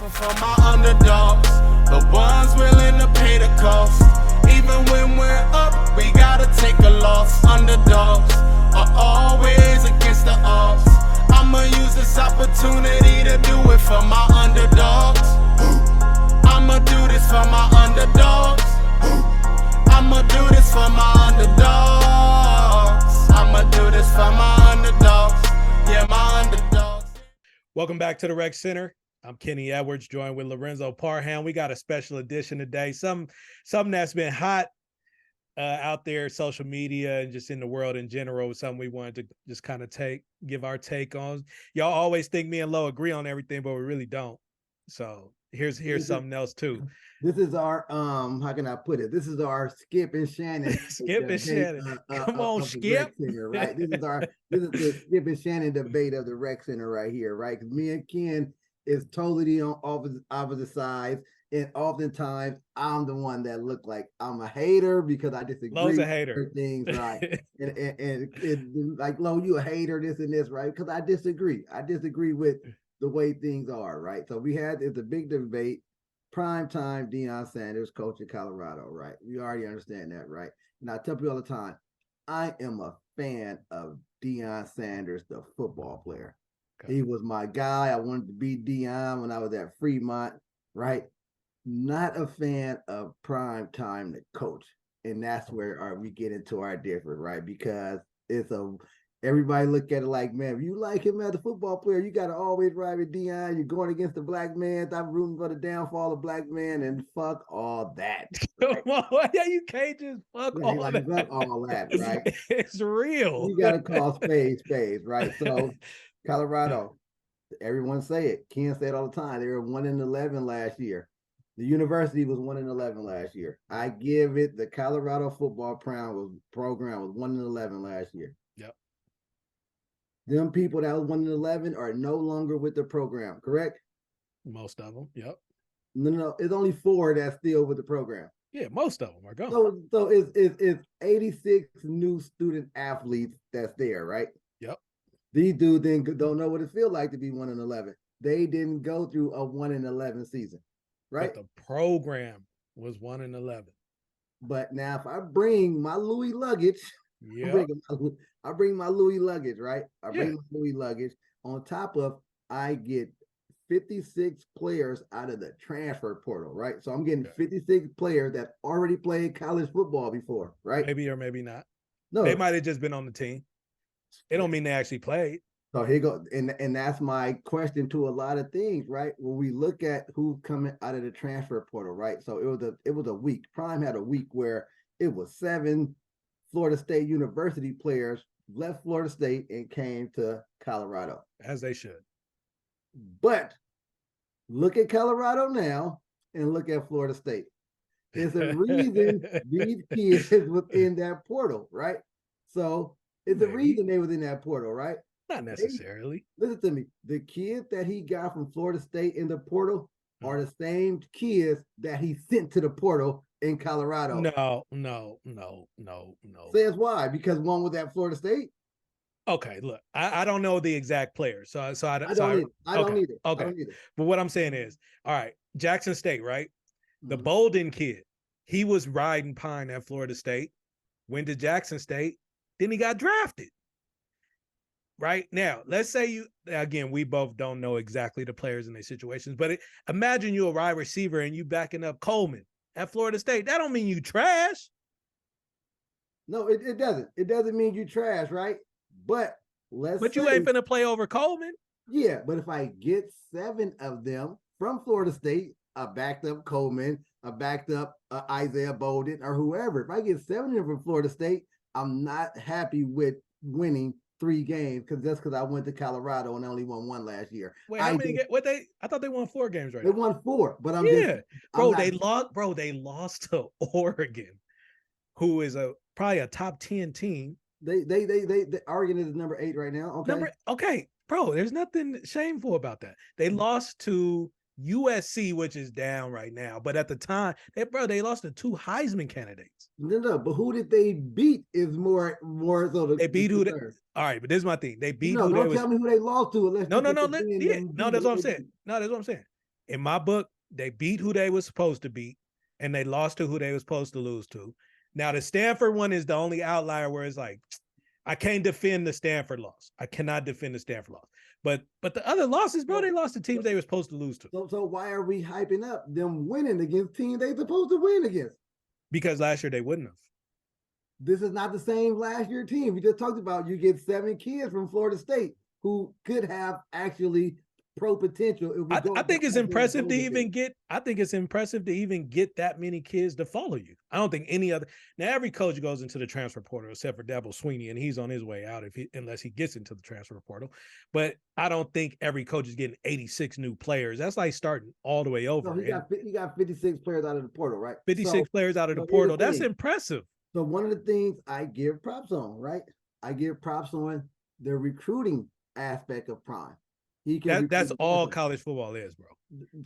suffer for my underdogs, the ones willing to pay the cost. Even when we're up, we gotta take a loss. Underdogs are always against the odds. I'ma use this opportunity to do it for my underdogs. I'ma do this for my underdogs. I'ma do this for my underdogs. I'ma do this for my underdogs. Yeah, my underdogs. Welcome back to the Rec Center. I'm Kenny Edwards, joined with Lorenzo Parham. We got a special edition today. Something that's been hot out there, social media and just in the world in general. Something we wanted to just kind of give our take on. Y'all always think me and Lo agree on everything, but we really don't. So here's something else too. This is our how can I put it? This is our Skip and Shannon. Skip and Shannon. Come on, Skip. Center, right? This is the Skip and Shannon debate of the Rec Center right here, right? Because me and Ken is totally on opposite sides, and oftentimes I'm the one that look like I'm a hater because I disagree. Lo's a hater. With things, right? and like Lo, you a hater, this and this, right? Because I disagree. I disagree with the way things are, right? So it's a big debate. Prime time, Deion Sanders, coach of Colorado, right? We already understand that, right? And I tell people all the time, I am a fan of Deion Sanders, the football player. Okay. He was my guy. I wanted to be Deion when I was at Fremont, right? Not a fan of prime time, the coach. And that's where we get into our difference, right? Because everybody look at it like, man, if you like him as a football player, you got to always ride with Deion. You're going against the black man. I'm rooting for the downfall of black man, and fuck all that. Right? Come on, yeah, you can't just fuck all that. Fuck all that, right? It's real. You got to call spades, right? So Colorado, everyone say it. Ken say it all the time. They were 1-11 last year. The university was 1-11 last year. I give it. The Colorado football program was 1-11 last year. Yep. Them people that was 1-11 are no longer with the program, correct? Most of them, yep. No, it's only 4 that's still with the program. Yeah, most of them are gone. So it's 86 new student athletes that's there, right? Yep. These dudes then don't know what it feels like to be 1-11. They didn't go through a 1-11 season, right? But the program was 1-11. But now if I bring my Louis luggage, yeah, I bring my Louis luggage, right? I bring my Louis luggage on top of I get 56 players out of the transfer portal, right? So I'm getting 56 players that already played college football before, right? Maybe or maybe not. No, they might have just been on the team. It don't mean they actually played. So here you go, and that's my question to a lot of things, right? When we look at who's coming out of the transfer portal, right? So it was a week. Prime had a week where it was 7 Florida State University players left Florida State and came to Colorado. As they should. But look at Colorado now and look at Florida State. There's a reason these kids within that portal, right? So it's a reason they was in that portal, right? Not necessarily. Listen to me. The kids that he got from Florida State in the portal are the same kids that he sent to the portal in Colorado. No. Says why? Because one was at Florida State. Okay, look, I don't know the exact players, so I don't either. Okay. I don't either. But what I'm saying is, all right, Jackson State, right? The Bolden kid, he was riding pine at Florida State, went to Jackson State, then he got drafted. Right now, let's say we both don't know exactly the players in their situations, but imagine you're a wide receiver and you backing up Coleman at Florida State. That don't mean you trash. No, it doesn't. It doesn't mean you trash, right? But you ain't finna play over Coleman. Yeah, but if I get 7 of them from Florida State, I backed up Coleman, I backed up Isaiah Bolden or whoever. If I get 7 of them from Florida State, I'm not happy with winning 3 games because I went to Colorado and only won 1 last year. Wait, how many? I thought they won 4 games right now. They won 4, but they lost to Oregon, who is probably a top 10 team. They Oregon is number 8 right now. Okay. Bro, there's nothing shameful about that. They lost to USC, which is down right now. But at the time, they lost to 2 Heisman candidates. No, but who did they beat is more so they beat who they, all right, but this is my thing. They beat don't tell me who they lost to unless No, that's what I'm saying. No, that's what I'm saying. In my book, they beat who they was supposed to beat, and they lost to who they was supposed to lose to. Now, the Stanford one is the only outlier where it's like, I can't defend the Stanford loss. I cannot defend the Stanford loss. But the other losses, bro, they lost to teams they were supposed to lose to. So why are we hyping up them winning against teams they supposed to win against? Because last year they wouldn't have. This is not the same last year team. We just talked about you get 7 kids from Florida State who could have actually pro potential. If we I think it's impressive to even get. I think it's impressive to even get that many kids to follow you. I don't think any other. Now every coach goes into the transfer portal except for Dabo Swinney, and he's on his way out unless he gets into the transfer portal. But I don't think every coach is getting 86 new players. That's like starting all the way over. No, he got 56 players out of the portal, right? 56 players out of the portal. That's impressive. So one of the things I give props on, right? I give props on the recruiting aspect of Prime. That's all college football is, bro.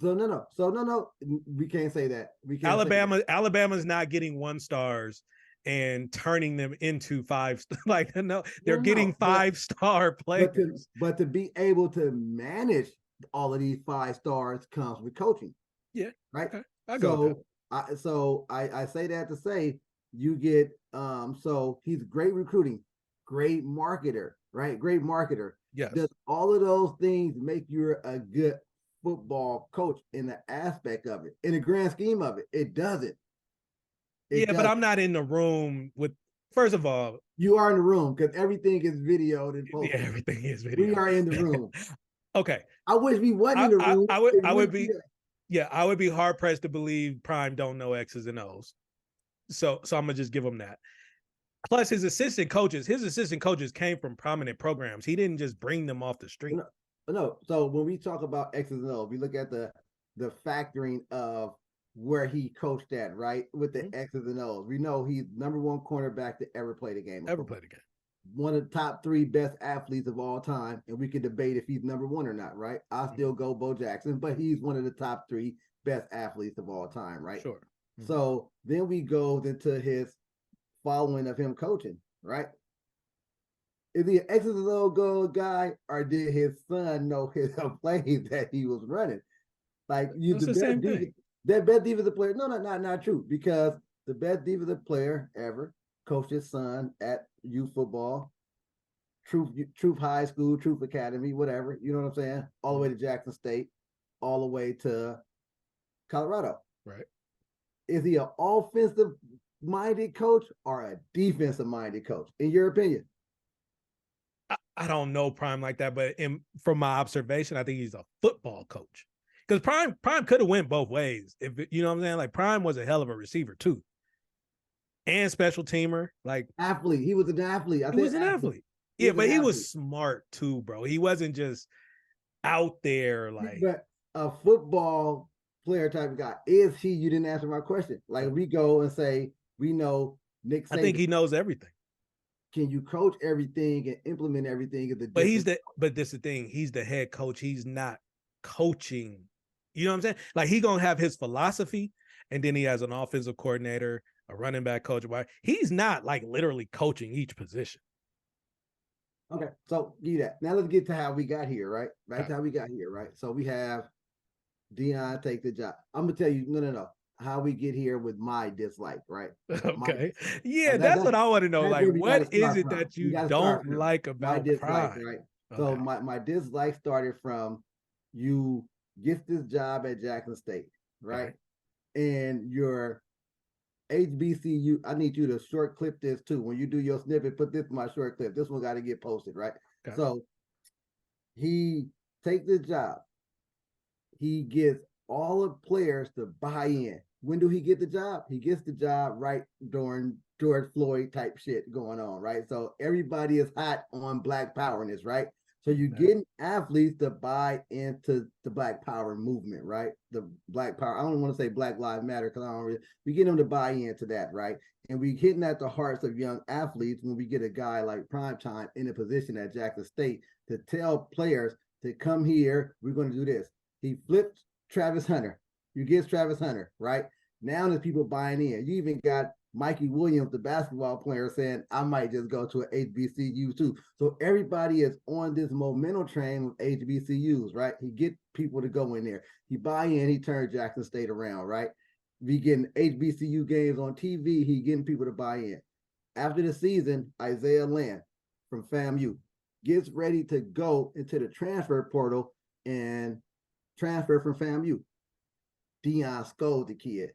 So no, we can't say that. We can't. Alabama's not getting 1-stars and turning them into 5. Like no, they're getting 5-star players. But to be able to manage all of these 5 stars comes with coaching. Yeah. Right. Okay. I go. I say that to say you get so he's great recruiting, great marketer, right? Great marketer. Yes. Does all of those things make you a good football coach in the aspect of it? In the grand scheme of it, it doesn't. But I'm not in the room with. First of all, you are in the room because everything is videoed and posted. Yeah, everything is videoed. We are in the room. Okay. I wish we wasn't in the room. I would be. Yeah, I would be hard pressed to believe Prime don't know X's and O's. So I'm gonna just give him that. Plus, his assistant coaches came from prominent programs. He didn't just bring them off the street. No. So when we talk about X's and O's, we look at the factoring of where he coached at, right? With the X's and O's. We know he's #1 cornerback to ever play the game. One of the top 3 best athletes of all time. And we can debate if he's #1 or not, right? I still go Bo Jackson, but he's one of the top 3 best athletes of all time, right? Sure. So then we go into his following of him coaching, right? Is he an X's and O's goal guy, or did his son know his plays that he was running? Like that best defensive player. No, not true, because the best defensive player ever coached his son at youth football, Truth High School, Truth Academy, whatever. You know what I'm saying? All the way to Jackson State, all the way to Colorado. Right. Is he an offensive minded coach or a defensive minded coach, in your opinion? I don't know Prime like that, but from my observation, I think he's a football coach. Because Prime could have went both ways. If you know what I'm saying, like Prime was a hell of a receiver too, and special teamer, like athlete. He was an athlete. He was an athlete. Yeah, but he was smart too, bro. He wasn't just out there like. But a football player type of guy. Is he? You didn't answer my question. Like we go and say we know Nick Saban. I think he knows everything. Can you coach everything and implement everything? But this is the thing. He's the head coach. He's not coaching. You know what I'm saying? Like he gonna have his philosophy, and then he has an offensive coordinator, a running back coach. He's not like literally coaching each position. Okay, so give that. Now let's get to how we got here, right? Back to how we got here, right? So we have Deion take the job. I'm gonna tell you, no. How we get here with my dislike, right? Okay. That's what I want to know. Like, what is it that you don't like about Prime? Right? Okay. So my dislike started from you get this job at Jackson State, right? And your HBCU, I need you to short clip this too. When you do your snippet, put this in my short clip. This one got to get posted, right? Okay. So he takes the job. He gets all the players to buy in. When do he get the job? He gets the job right during George Floyd type shit going on, right? So everybody is hot on Black Power in this, right? So you're getting athletes to buy into the Black Power movement, right? The Black Power. I don't want to say Black Lives Matter because I don't really. We get them to buy into that, right? And we hitting at the hearts of young athletes when we get a guy like Primetime in a position at Jackson State to tell players to come here. We're going to do this. He flipped Travis Hunter. You get Travis Hunter, right? Now there's people buying in. You even got Mikey Williams, the basketball player, saying, I might just go to an HBCU too. So everybody is on this momentum train with HBCUs, right? He get people to go in there. He buy in, he turned Jackson State around, right? We getting HBCU games on TV, he getting people to buy in. After the season, Isaiah Land from FAMU gets ready to go into the transfer portal and transfer from FAMU. Deion scold the kid.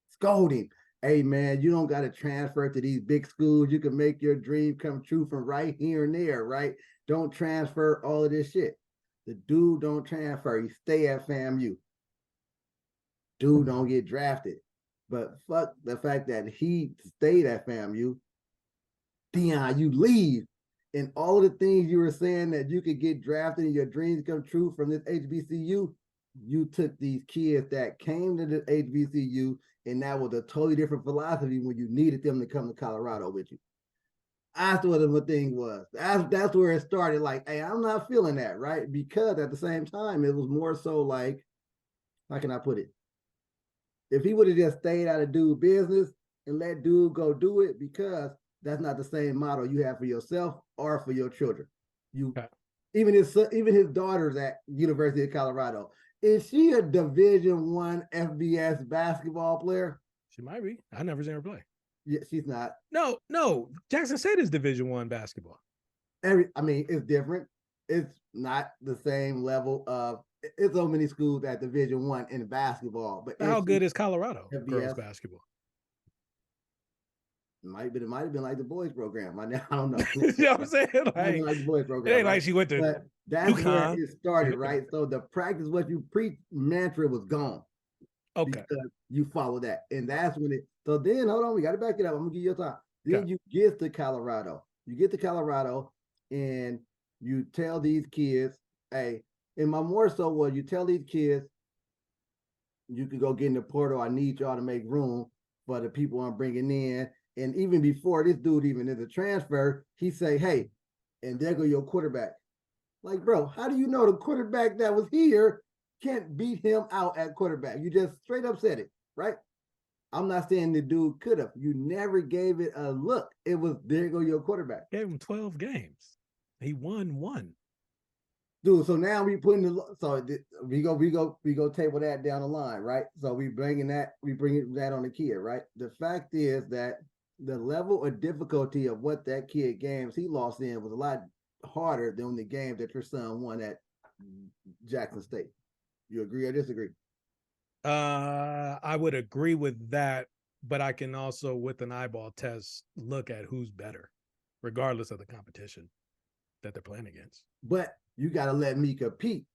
Scold him. Hey, man, you don't got to transfer to these big schools. You can make your dream come true from right here and there, right? Don't transfer all of this shit. The dude don't transfer. He stay at FAMU. Dude don't get drafted. But fuck the fact that he stayed at FAMU. Deion, you leave. And all of the things you were saying that you could get drafted and your dreams come true from this HBCU, you took these kids that came to the HBCU, and that was a totally different philosophy when you needed them to come to Colorado with you. That's what the thing was. That's where it started. Like, hey, I'm not feeling that, right? Because at the same time, it was more so like, how can I put it? If he would have just stayed out of dude business and let dude go do it, because that's not the same model you have for yourself or for your children. Even his daughter's at University of Colorado. Is she a Division I FBS basketball player? She might be. I never seen her play. Yeah, she's not. No. Jackson State is Division I basketball. It's different. It's not the same level of. It's so many schools at Division I in basketball. But how good is Colorado FBS, girls basketball? It might have been like the boys program. I don't know. You know what I'm saying? Like the boys program. It ain't like she went to. But that's UConn. where it started, right? So the practice what you preach mantra was gone. Okay. Because you follow that. And that's when it. So then, hold on, we got to back it up. I'm going to give you your time. Then you get to Colorado. You get to Colorado and you tell these kids, hey, and my more so was you tell these kids, you can go get in the portal. I need y'all to make room for the people I'm bringing in. And even before this dude even is a transfer, he say, hey, and there go your quarterback. Like, bro, how do you know the quarterback that was here can't beat him out at quarterback? You just straight up said it, right? I'm not saying the dude could have. You never gave it a look. It was, there go your quarterback. Gave him 12 games. He won one. Dude, so now we putting we go table that down the line, right? So we bring that on the kid, right? The fact is that the level of difficulty of what that kid games he lost in was a lot harder than the game that your son won at Jackson State. You agree or disagree? I would agree with that, but I can also, with an eyeball test, look at who's better, regardless of the competition that they're playing against. But you got to let me compete.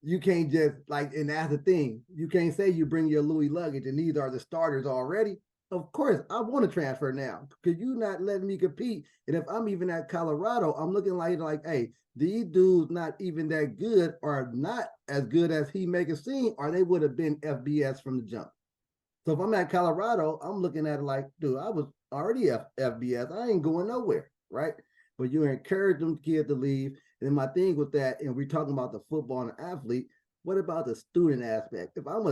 You can't just and that's the thing. You can't say you bring your Louis luggage and these are the starters already. Of course, I want to transfer now because you not letting me compete. And if I'm even at Colorado, I'm looking like, hey, these dudes not even that good or not as good as he make it seem, or they would have been FBS from the jump. So if I'm at Colorado, I'm looking at it like, dude, I was already FBS. I ain't going nowhere, right? But you encourage them kids to leave. And my thing with that, and we're talking about the football and the athlete, what about the student aspect? If I'm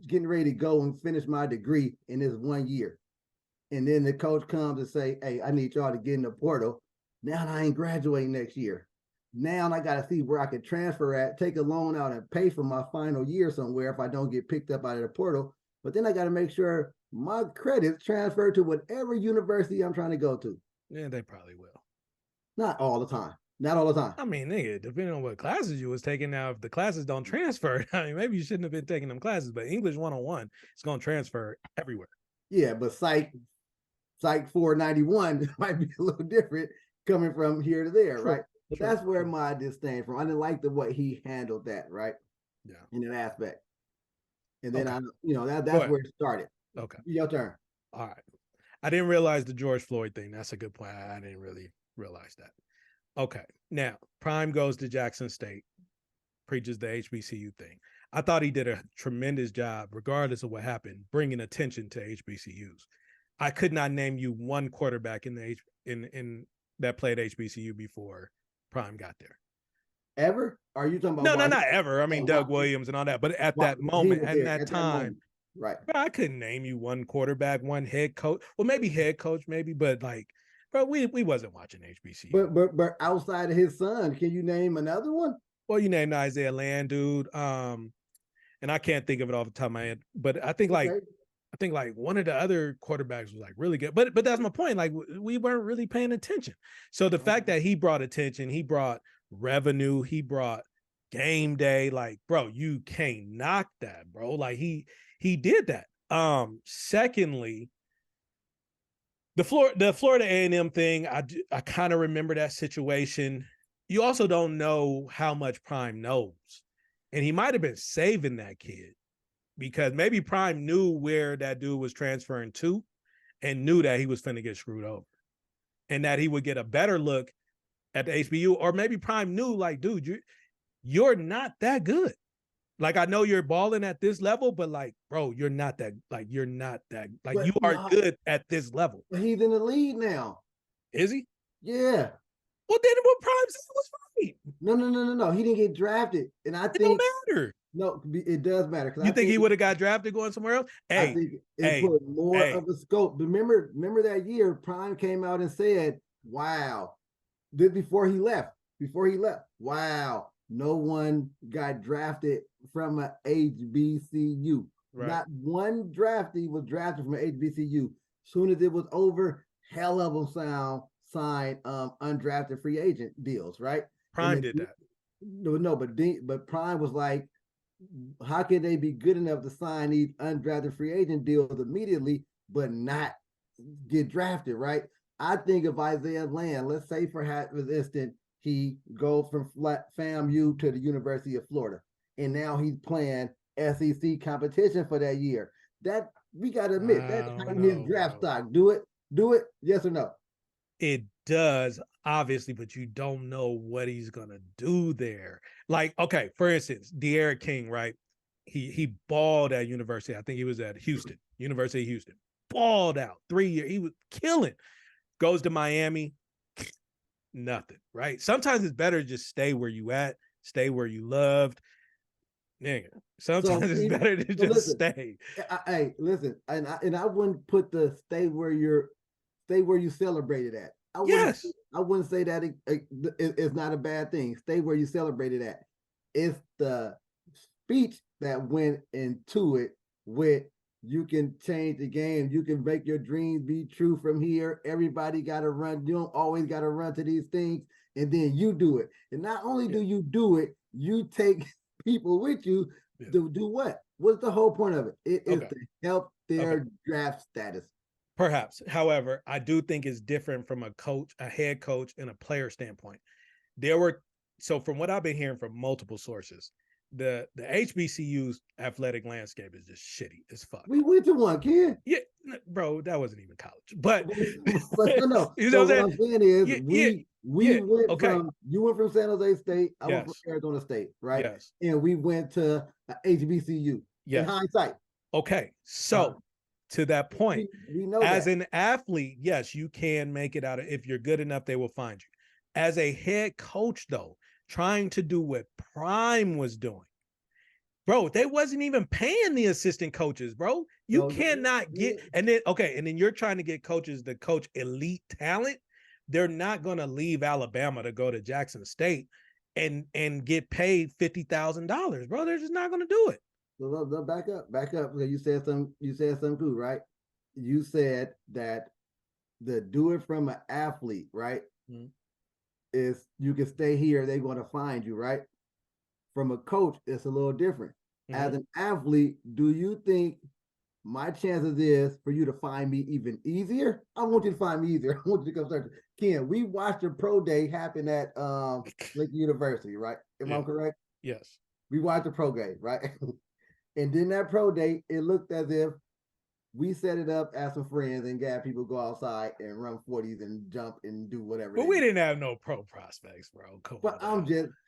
getting ready to go and finish my degree in this 1 year, and then the coach comes and say, hey, I need y'all to get in the portal. Now I ain't graduating next year. Now I got to see where I can transfer at, take a loan out and pay for my final year somewhere if I don't get picked up out of the portal. But then I got to make sure my credits transfer to whatever university I'm trying to go to. Yeah, they probably will. Not all the time. Not all the time. I mean, nigga, depending on what classes you was taking. Now, if the classes don't transfer, I mean, maybe you shouldn't have been taking them classes, but English 101 is going to transfer everywhere. Yeah, but Psych 491 might be a little different coming from here to there, right? But that's where my disdain from. I didn't like the way he handled that, right? Yeah. In that aspect. And then okay. that's where it started. Okay. Your turn. All right. I didn't realize the George Floyd thing. That's a good point. I didn't really realize that. Okay. Now, Prime goes to Jackson State, preaches the HBCU thing. I thought he did a tremendous job, regardless of what happened, bringing attention to HBCUs. I could not name you one quarterback in that played HBCU before Prime got there. Ever? Are you talking about? No, not ever. I mean, Doug Williams and all that. But at that moment, at that time, Right. Bro, I couldn't name you one quarterback, one head coach. Well, maybe head coach, maybe, but like, bro, we wasn't watching HBCU. But outside of his son, can you name another one? Well, you named Isaiah Land, dude. And I can't think of it off the top of my head, but I think like Okay. one of the other quarterbacks was like really good. But that's my point. Like we weren't really paying attention. So the fact that he brought attention, he brought revenue, he brought game day. Like, bro, you can't knock that, bro. Like he did that. Secondly, the Florida A&M thing, I kind of remember that situation. You also don't know how much Prime knows. And he might have been saving that kid because maybe Prime knew where that dude was transferring to and knew that he was finna get screwed over and that he would get a better look at the HBU. Or maybe Prime knew, like, dude, you're not that good. Like, I know you're balling at this level, but like, bro, you're not that, like, you But are no, good at this level. he's in the lead now. Is he? Yeah. Well, then what Prime said was right. No. He didn't get drafted, and I It think don't matter. no, it does matter because You think he would have got drafted going somewhere else? I Hey, think it put more of a scope. Remember that year, Prime came out and said, "Wow," this before he left. Wow, no one got drafted from an HBCU. Right. Not one draftee was drafted from an HBCU. Soon as it was over, hell of them signed undrafted free agent deals, right? Prime did that. No, but Prime was like, how can they be good enough to sign these undrafted free agent deals immediately, but not get drafted, right? I think of Isaiah Land, let's say for instance, he goes from FAMU to the University of Florida, and now he's playing SEC competition for that year. That we gotta admit, that's his draft stock. Do it, yes or no? It does, obviously, but you don't know what he's gonna do there. Like, okay, for instance, De'Aaron King, right? He balled at university. I think he was at Houston, University of Houston. Balled out 3 years. He was killing. Goes to Miami, nothing, right? Sometimes it's better to just stay where you at, stay where you loved. Nigga, sometimes it's better to just stay. Hey, listen, and I wouldn't put the stay where you celebrated at. I wouldn't say that it's not a bad thing. Stay where you celebrated at. It's the speech that went into it with you can change the game. You can make your dreams be true from here. Everybody got to run. You don't always got to run to these things. And then you do it. And not only do you do it, you take people with you to do what? What's the whole point of it? It is to help their draft status. Perhaps. However, I do think it's different from a head coach, and a player standpoint. So from what I've been hearing from multiple sources, the HBCU's athletic landscape is just shitty as fuck. We went to one, kid. Yeah, bro, that wasn't even college. But no. You know what I'm saying is we went from you went from San Jose State, I went from Arizona State, right? Yes. And we went to HBCU. In hindsight. Okay. So to that point, we know as an athlete, yes, you can make it out. If you're good enough, they will find you. As a head coach, though, trying to do what Prime was doing, bro, they wasn't even paying the assistant coaches, bro. You cannot get, and then you're trying to get coaches to coach elite talent. They're not going to leave Alabama to go to Jackson State and get paid $50,000, bro. They're just not going to do it. So back up. Because you said something good, right? You said that the do it from an athlete, right? Mm-hmm. Is you can stay here, they're going to find you, right? From a coach, it's a little different. Mm-hmm. As an athlete, do you think my chances is for you to find me even easier? I want you to find me easier. I want you to come start. Ken, we watched a pro day happen at Lake University, right? Am I correct? Yes. We watched the pro day, right? And then that pro day, it looked as if we set it up as some friends and got people go outside and run 40s and jump and do whatever. But we didn't have no pro prospects, bro.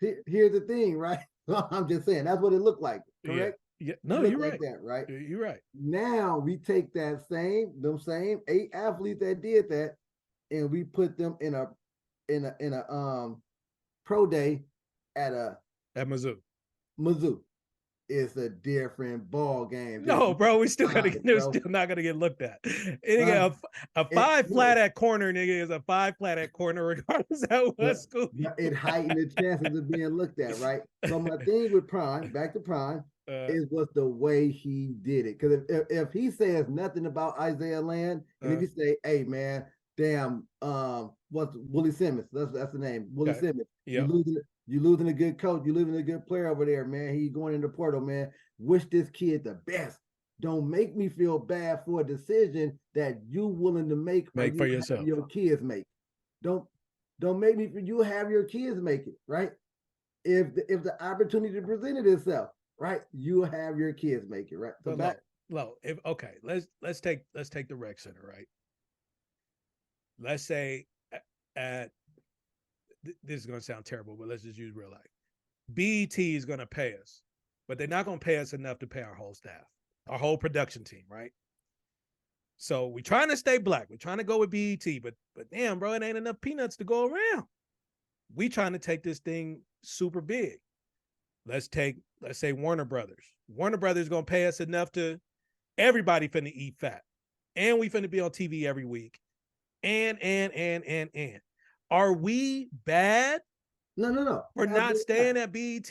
Here's the thing, right? I'm just saying that's what it looked like, correct? Yeah. No, you're right. That, right? You're right. Now we take them same 8 athletes that did that, and we put them in a pro day at Mizzou. it's a different ball game. No, bro, we still gotta Fine, get. They're bro. still not gonna get looked at. Huh? A five flat Look, at corner, nigga, is a five flat at corner, regardless of what but school. it heightened the chances of being looked at, right? So my thing with Prime, back to Prime, is was the way he did it. Because if he says nothing about Isaiah Land, and if he say, "Hey man, damn, what's Willie Simmons? That's the name, Willie Okay. Simmons. Yep. You losing a good coach. You losing a good player over there, man. He going in the portal, man. Wish this kid the best. Don't make me feel bad for a decision that you willing to make Make or for you have yourself. your kids make. Don't make me. You have your kids make it, right? If the opportunity presented itself, right, you have your kids make it, right? So But back, low. If okay, let's take the rec center, right? Let's say at this is gonna sound terrible, but let's just use real life. BET is gonna pay us, but they're not gonna pay us enough to pay our whole staff, our whole production team, right? So we're trying to stay black. We're trying to go with BET, but damn, bro, it ain't enough peanuts to go around. We trying to take this thing super big. Let's say Warner Brothers. Warner Brothers gonna pay us enough to everybody finna eat fat, and we finna be on TV every week. And are we bad no. for not staying at BET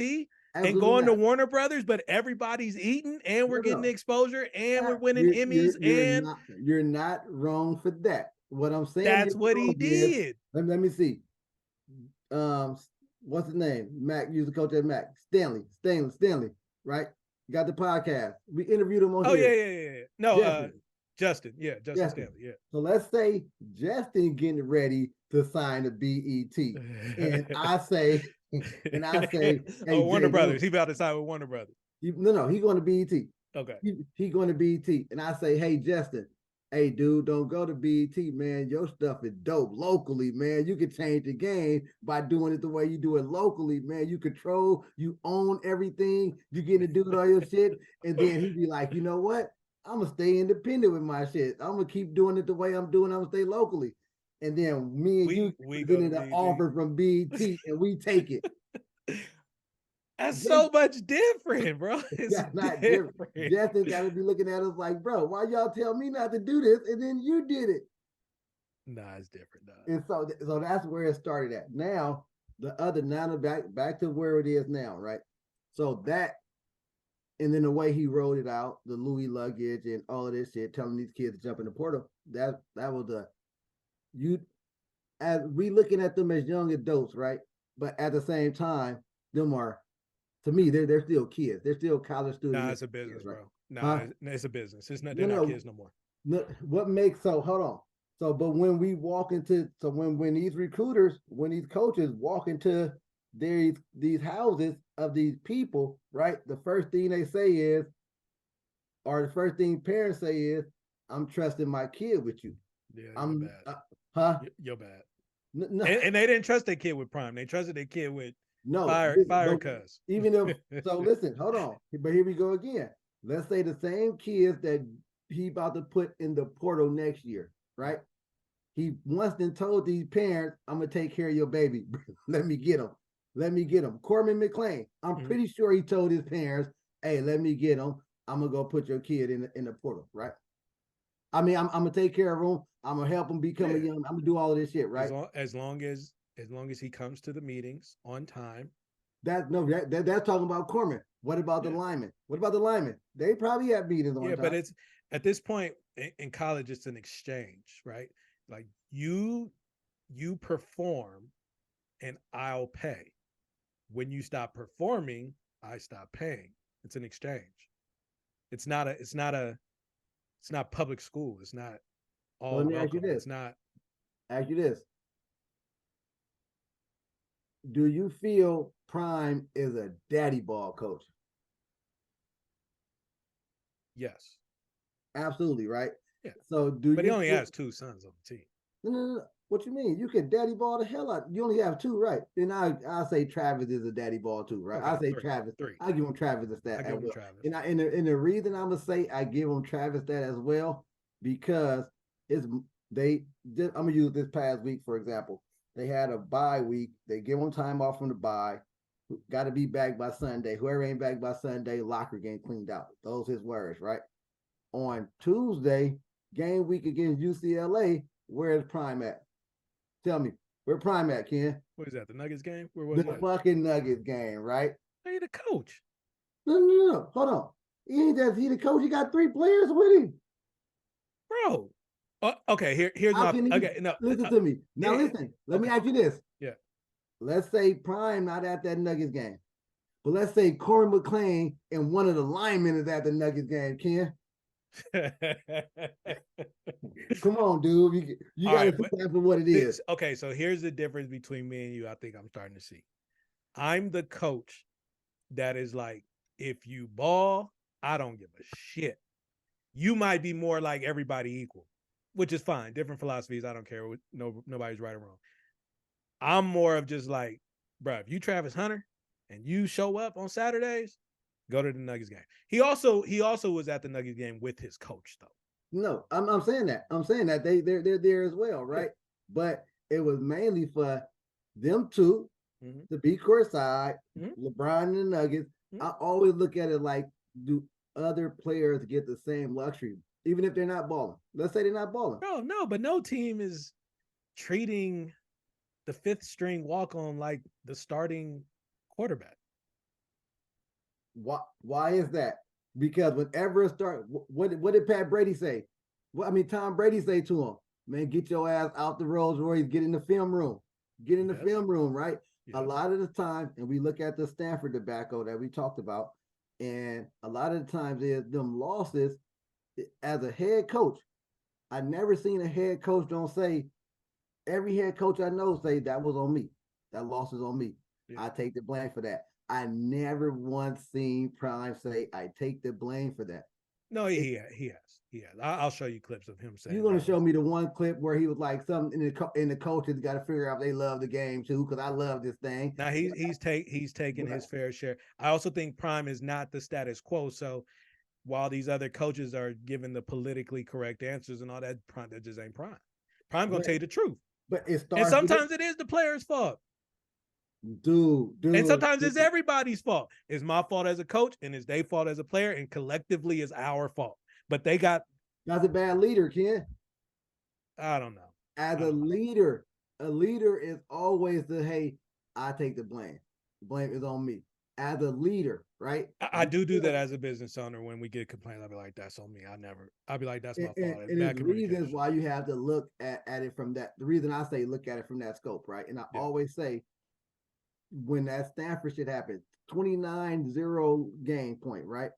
and going to Warner Brothers, but everybody's eating and we're getting the exposure and we're winning Emmys and you're not wrong for that. What I'm saying, that's what he did. Let me see. What's his name? Mac used to coach at Mac. Stanley, right? Got the podcast. We interviewed him on here. Yeah. No, Justin Stanley. Yeah. So let's say Justin getting ready to sign a BET, and I say, hey, Warner Brothers. He about to sign with Warner Brothers. No, he going to BET. Okay. He going to BET, and I say, hey, Justin, hey, dude, don't go to BET, man. Your stuff is dope locally, man. You can change the game by doing it the way you do it locally, man. You control, you own everything. You get to do all your shit, and then he'd be like, you know what? I'm gonna stay independent with my shit. I'm gonna keep doing it the way I'm doing. I'm gonna stay locally. And then me and we get an offer from BET and we take it. That's so much different, bro. It's not different. Justin got to be looking at us like, bro, why y'all tell me not to do this and then you did it? Nah, it's different, dog. And so that's where it started at. Now back to where it is now, right? So that, and then the way he rolled it out, the Louis luggage and all of this shit, telling these kids to jump in the portal, that was as we looking at them as young adults, right? But at the same time, them are, to me, they're still kids. They're still college students. Nah, it's a business, kids, right? Bro. Nah, it's a business. It's not. They're not kids no more. What makes hold on. So, but when we walk into, when these recruiters, when these coaches walk into these houses of these people, right? The first thing they say is, or the first thing parents say is, "I'm trusting my kid with you." Yeah, I'm bad. You're bad. No. And they didn't trust their kid with Prime. They trusted their kid with fire cuz. Even if so, listen, hold on. But here we go again. Let's say the same kids that he about to put in the portal next year, right? He once then told these parents, "I'm gonna take care of your baby. Let me get him. Let me get him." Corman McClain. I'm pretty sure he told his parents, "Hey, let me get him. I'm gonna go put your kid in the portal," right? I mean, I'm gonna take care of him. I'm gonna help him become a young. I'm gonna do all of this shit, right? As long as he comes to the meetings on time. That's talking about Corman. What about the linemen? What about the linemen? They probably have meetings on time. Yeah, but it's at this point in college, it's an exchange, right? Like you perform, and I'll pay. When you stop performing, I stop paying. It's an exchange. It's not public school. It's not all. Let me ask you this. It's not. Ask you this. Do you feel Prime is a daddy ball coach? Yes. Absolutely, right? Yeah. So but he only has 2 sons on the team. No. What you mean? You can daddy ball the hell out. You only have 2, right? Then I say Travis is a daddy ball too, right? Okay, I say 3. Travis. 3. I give him Travis a stat. I give him Travis. And the reason I'm gonna say I give him Travis that as well, because I'm gonna use this past week for example. They had a bye week. They give them time off from the bye. got to be back by Sunday. Whoever ain't back by Sunday, locker game cleaned out. Those his words, right? On Tuesday, game week against UCLA, where's Prime at? Tell me, where Prime at, Ken? What is that? The Nuggets game? Where was The that? fucking Nuggets game, right? Hey, the coach. No. Hold on. He ain't just he the coach. He got 3 players with him. Bro. Okay, here's How my can he okay. No, listen to me. Now yeah, listen. Let me okay. ask you this. Yeah. Let's say Prime not at that Nuggets game. But let's say Corey McClain and one of the linemen is at the Nuggets game, Ken. Come on, dude. You got to right, see that for what it is. Okay, so here's the difference between me and you. I think I'm starting to see. I'm the coach that is like, if you ball, I don't give a shit. You might be more like everybody equal, which is fine. Different philosophies. I don't care. Nobody's right or wrong. I'm more of just like, bro, if you Travis Hunter and you show up on Saturdays, go to the Nuggets game. He also was at the Nuggets game with his coach, though. No, I'm saying that. I'm saying that they're there as well, right? Yeah. But it was mainly for them two to be courtside, LeBron and the Nuggets. I always look at it like, do other players get the same luxury, even if they're not balling? Let's say they're not balling. Bro, no, but no team is treating the 5th string walk-on like the starting quarterback. Why is that? Because whenever it starts, what did Pat Brady say? Well, I mean, Tom Brady say to him, man, get your ass out the Rolls Royce, get in the film room. Get in the film room, right? Yes. A lot of the time, and we look at the Stanford debacle that we talked about, and a lot of the times there's them losses as a head coach. I never seen a head coach don't say, every head coach I know say that was on me. That loss is on me. Yeah. I take the blame for that. I never once seen Prime say, I take the blame for that. No, he has. I'll show you clips of him saying. You're going to show me the one clip where he was like, something in the coaches got to figure out if they love the game too, because I love this thing. Now he's taking his fair share. I also think Prime is not the status quo. So while these other coaches are giving the politically correct answers and all that, Prime, that just ain't Prime. Prime gonna tell you the truth. But it starts, and sometimes it is the player's fault. Dude. And sometimes it's everybody's fault. It's my fault as a coach, and it's their fault as a player, and collectively it's our fault. But they got. That's a bad leader, Ken. I don't know. As a leader is always the, hey, I take the blame. The blame is on me. As a leader, right? I do that as a business owner. When we get complaints, I'll be like, that's on me. I'll be like, that's my fault. And there's reasons why you have to look at it from that. The reason I say look at it from that scope, right? And I always say, when that Stanford shit happened, 29-0 game point, right?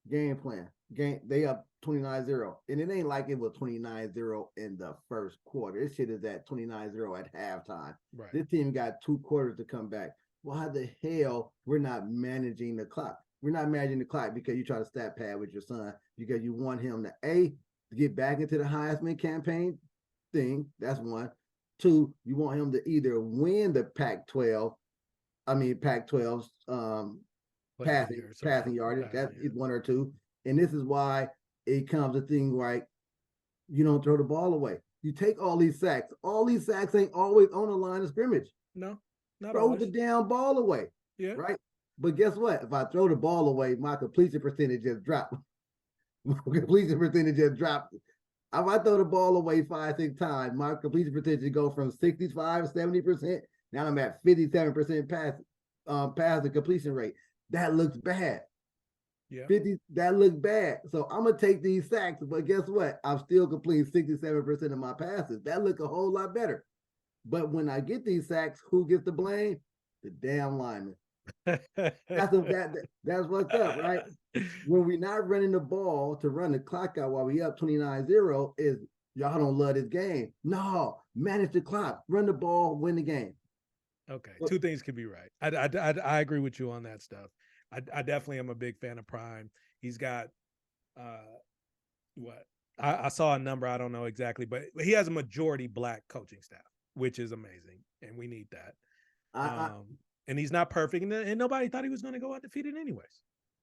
Game plan. They up 29-0. And it ain't like it was 29-0 in the first quarter. This shit is at 29-0 at halftime. Right. This team got 2 quarters to come back. Why the hell we're not managing the clock? We're not managing the clock because you try to stat pad with your son, because you want him to get back into the Heisman campaign thing. That's one. 2, you want him to either win the Pac-12's passing yardage. That's 1 or 2. And this is why it comes a thing like, you don't throw the ball away. You take all these sacks. All these sacks ain't always on the line of scrimmage. No, not throw always. the damn ball away. Yeah. Right. But guess what? If I throw the ball away, my completion percentage just dropped. My completion percentage just dropped. If I throw the ball away 5-6 times, my completion percentage go from 65-70%. Now I'm at 57% pass the completion rate. That looks bad. Yeah. 50, that looks bad. So I'm gonna take these sacks, but guess what? I'm still completing 67% of my passes. That look a whole lot better. But when I get these sacks, who gets the blame? The damn lineman. That's what's up, right? When we're not running the ball to run the clock out while we up 29-0, is y'all don't love this game. No, manage the clock, run the ball, win the game. Okay, 2 things can be right. I agree with you on that stuff. I definitely am a big fan of Prime. He's got I saw a number, I don't know exactly, but he has a majority Black coaching staff, which is amazing, and we need that. And he's not perfect, and nobody thought he was going to go undefeated anyways.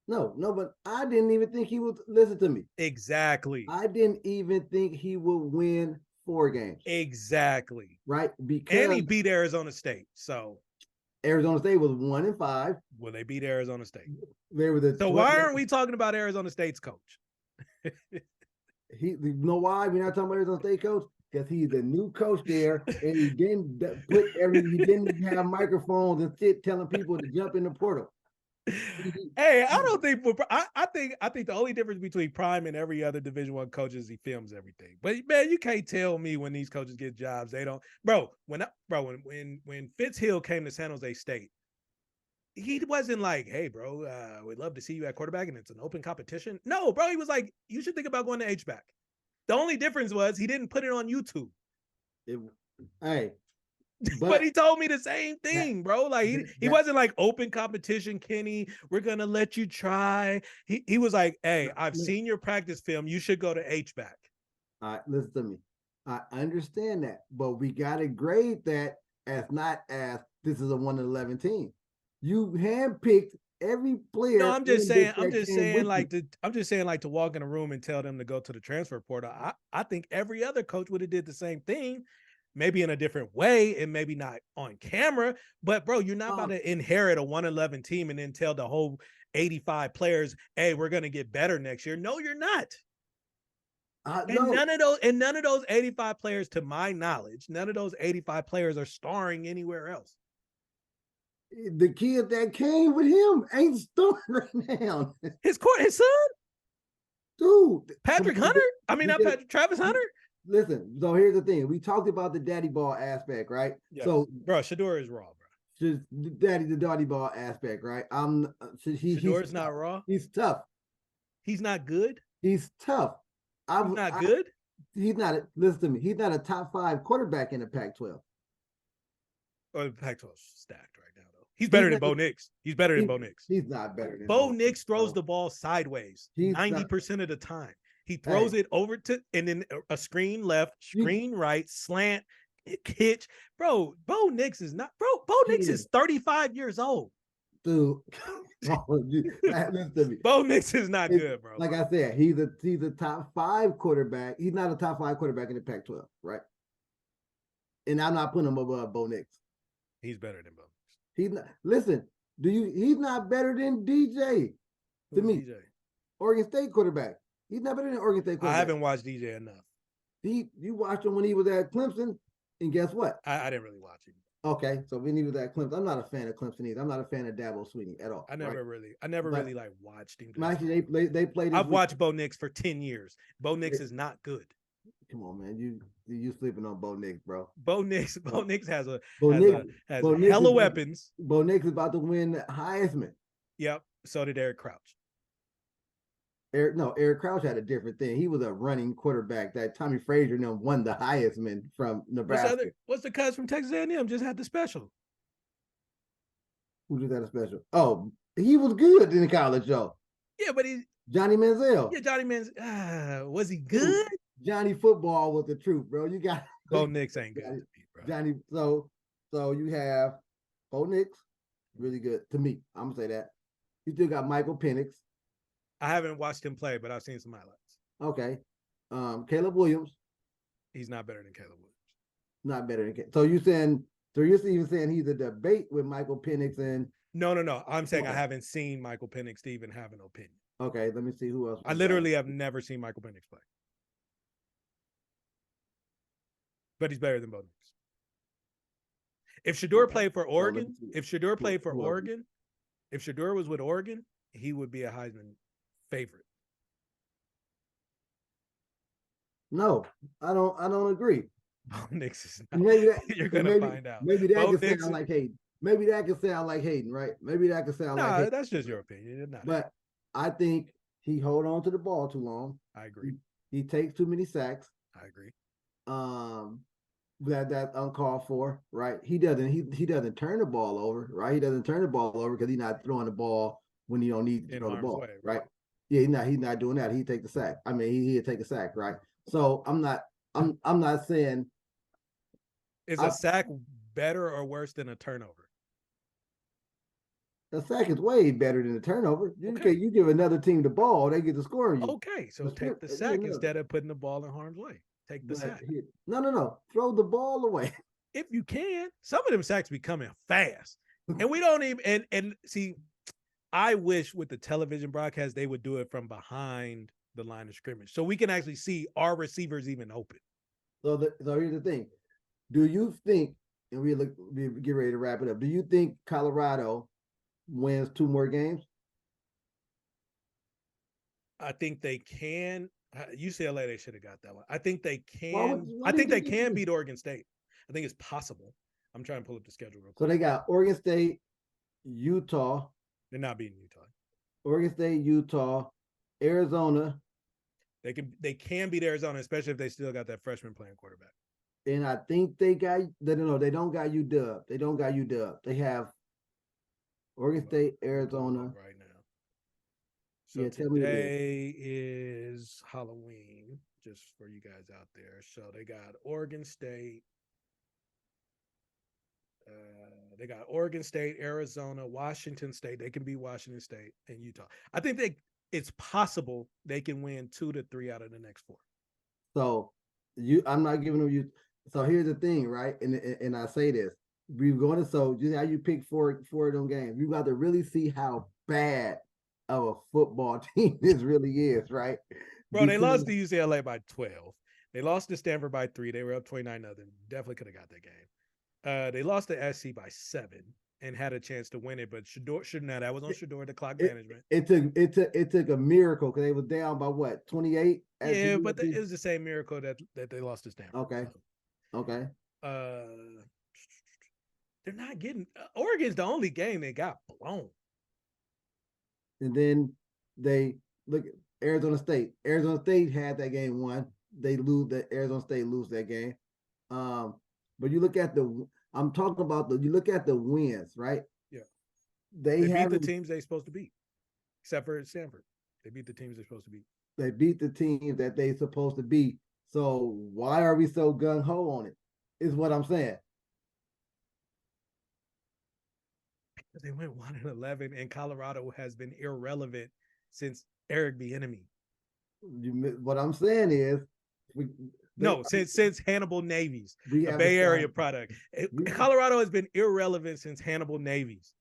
No, but I didn't even think he would listen to me. Exactly. I didn't even think he would win 4 games. Exactly. Right? And he beat Arizona State. So Arizona State was 1-5. Well, they beat Arizona State. They were the So why aren't we talking about Arizona State's coach? You know why we're not talking about Arizona State coach? Because he's the new coach there, and he didn't he didn't have microphones and sit telling people to jump in the portal. Hey, I don't think I think the only difference between Prime and every other Division I coach is he films everything. But man, you can't tell me when these coaches get jobs, they don't. When Fitz Hill came to San Jose State, he wasn't like, "Hey, bro, we'd love to see you at quarterback, and it's an open competition." No, bro, he was like, "You should think about going to H-back." The only difference was he didn't put it on YouTube. But he told me the same thing, bro. Like he wasn't like open competition, Kenny. We're gonna let you try. He was like, "Hey, I've seen your practice film. You should go to H-back." Listen to me. I understand that, but we gotta grade that as not as this is a 1-11 team. You handpicked every player. No, I'm just saying like to walk in a room and tell them to go to the transfer portal. I think every other coach would have did the same thing. Maybe in a different way and maybe not on camera, but bro, you're not about to inherit a 1-11 team and then tell the whole 85 players, "Hey, we're going to get better next year." No, you're not. None of those 85 players, to my knowledge, none of those 85 players are starring anywhere else. The kid that came with him ain't starting right now. His son? Dude. Patrick Hunter? Travis Hunter? Listen, so here's the thing. We talked about the daddy ball aspect, right? Yes. So, bro, Shedeur is raw, bro. Just the daddy ball aspect, right? Shedeur's not raw. He's tough. He's not good. He's tough. He's not good. He's not. Listen to me. He's not a top 5 quarterback in the Pac-12. Or the Pac-12 stacked right now, though. He's better than Bo Nix. He's better than Bo Nix. He's not better than Bo Nix. Throws the ball sideways 90% of the time. He throws it over and then a screen left, screen right, slant, hitch. Bro, Bo Nix is not, bro. Bo Nix is 35 years old. Dude, listen to me. Bo Nix is not good, bro. Like I said, he's a top 5 quarterback. He's not a top 5 quarterback in the Pac-12, right? And I'm not putting him above Bo Nix. He's better than Bo Nix. He's not. Listen, he's not better than DJ. To me, DJ? Oregon State quarterback. He's not better than Oregon State quarterback. I haven't watched DJ enough. You watched him when he was at Clemson, and guess what? I didn't really watch him. Okay, so when he was at Clemson, I'm not a fan of Clemson either. I'm not a fan of Dabo Swinney at all. I never really like watched him. Actually, they played. I've watched Bo Nix for 10 years. Bo Nix is not good. Come on, man, you sleeping on Bo Nix, bro. Bo Nix has hella weapons. Bo Nix is about to win Heisman. Yep. So did Eric Crouch. Eric Crouch had a different thing. He was a running quarterback. That Tommy Frazier won the Heisman from Nebraska. What's the cuz from Texas A&M just had the special? Who just had a special? Oh, he was good in college, though. Yeah, but Johnny Manziel. Yeah, Johnny Manziel. Was he good? Johnny football was the truth, bro. You got Bo Nix ain't good to me, bro. Johnny. So you have Bo Nix, really good to me. I'm gonna say that. You still got Michael Penix. I haven't watched him play, but I've seen some highlights. Okay. Caleb Williams. He's not better than Caleb Williams. Not better than Caleb. So you're even saying he's a debate with Michael Penix and No. I'm saying I haven't seen Michael Penix to even have an opinion. Okay, let me see who else. I literally have never seen Michael Penix play. But he's better than Bo Nix. If Shedeur played for Oregon, if Shedeur was with Oregon, he would be a Heisman favorite. No, I don't agree. Bo Nix is not. You're gonna find out. Maybe that can sound like Hayden. Maybe that can sound like Hayden, right? Maybe that can sound like Hayden. That's just your opinion. But I think he hold on to the ball too long. I agree. He takes too many sacks. I agree. That's uncalled for, right? He doesn't turn the ball over, right? He doesn't turn the ball over because he's not throwing the ball when he don't need to throw the ball, right? Yeah, he's not doing that. He take the sack. I mean, he'd take a sack, right? So I'm not saying is a sack better or worse than a turnover? A sack is way better than a turnover. You give another team the ball, they get to score you. Okay, so take the sack instead of putting the ball in harm's way. Take the sack. No. Throw the ball away. If you can. Some of them sacks be coming fast. And we don't even and see, I wish with the television broadcast they would do it from behind the line of scrimmage, so we can actually see our receivers even open. So here's the thing. Do you think, and we get ready to wrap it up, do you think Colorado wins 2 more games? I think they can. UCLA, they should have got that one. I think they Why can. why I do you think they they can do? beat Oregon State. I think it's possible. I'm trying to pull up the schedule real So quick. they got Oregon State, Utah, They're not beating Utah. Oregon State, Utah, Arizona, They can beat Arizona, especially if they still got that freshman playing quarterback. and I think they don't got UW. They don't got UW. They have Oregon State, I'm pulling it Arizona. up right now. So Yeah, tell me the day. today is Halloween, just for you guys out there. So they got Oregon State. They got Oregon State, Arizona, Washington State. They can beat Washington State and Utah. I think it's possible they can win 2 to 3 out of the next 4. So I'm not giving them you. So here's the thing, right? And I say this, we're going to just how you pick four of them games. You got to really see how bad of a football team this really is, right? Bro, they lost to UCLA by 12. They lost to Stanford by 3. They were up 29-0. Definitely could have got that game. They lost to SC by 7 and had a chance to win it, but Shedeur shouldn't have. That was on Shedeur, the clock management. It took a miracle because they was down by what, 28? Yeah, but it was the same miracle that they lost to Stanford. Okay. So. Okay. They're not getting Oregon's the only game they got blown. And then they look at Arizona State. Arizona State had that game won. They lose that Arizona State lose that game. But you look at I'm talking about you look at the wins, right? Yeah. They beat the teams they're supposed to beat, except for Stanford. They beat the teams they're supposed to beat. They beat the teams that they're supposed to beat. So why are we so gung-ho on it? Is what I'm saying. They went 1-11, and Colorado has been irrelevant since Eric Bieniemy. What I'm saying is, since Hannibal Navies, a a Bay Area product. Colorado has been irrelevant since Hannibal Navies.